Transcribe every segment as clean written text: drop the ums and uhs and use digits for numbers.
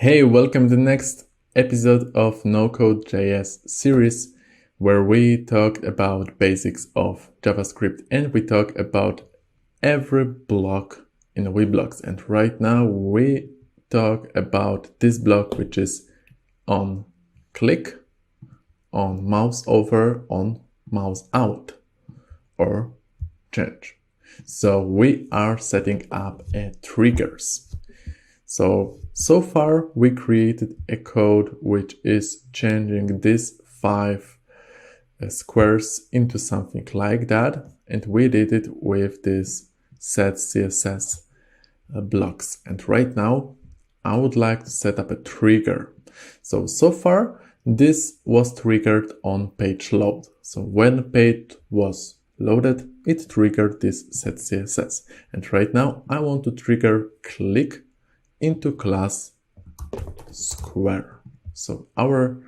Hey, welcome to the next episode of NoCode JS series, where we talk about basics of JavaScript and we talk about every block in the blocks. And right now we talk about this block, which is on click, on mouse over, on mouse out, or change. So we are setting up triggers. So far we created a code which is changing these 5 squares into something like that, and we did it with this set CSS blocks. And right now I would like to set up a trigger. So far this was triggered on page load. So when page was loaded, it triggered this set CSS. And right now I want to trigger click into class square. So our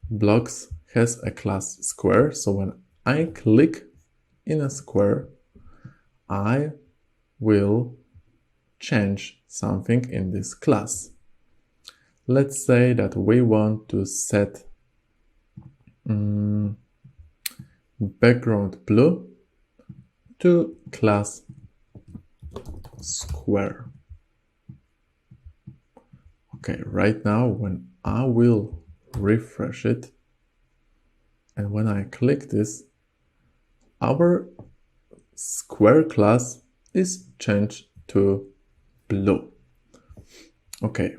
blocks has a class square. So when I click in a square, I will change something in this class. Let's say that we want to set background blue to class square. Okay, right now when I will refresh it and when I click this, our square class is changed to blue. Okay,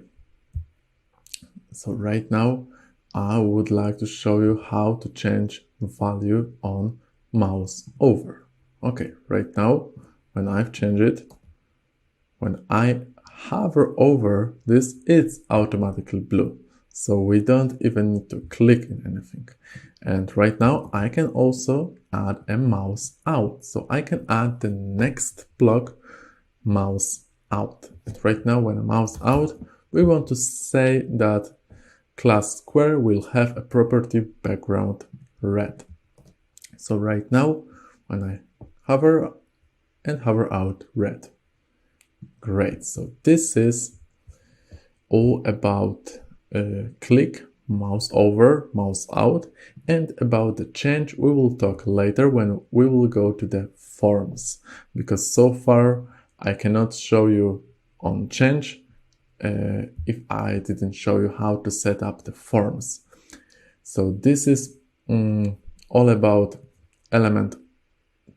so right now I would like to show you how to change value on mouse over. Okay, right now when I've changed it, when I hover over this, it's automatically blue. So we don't even need to click in anything. And right now I can also add a mouse out. So I can add the next block mouse out. And right now when I mouse out, we want to say that class square will have a property background red. So right now when I hover and hover out, red. Great, so this is all about click, mouse over, mouse out, and about the change we will talk later when we will go to the forms, because so far I cannot show you on change if I didn't show you how to set up the forms. So this is all about element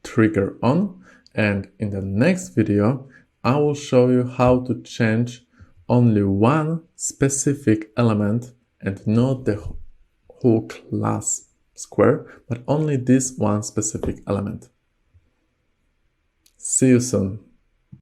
trigger on, and in the next video I will show you how to change only one specific element and not the whole class square, but only this one specific element. See you soon.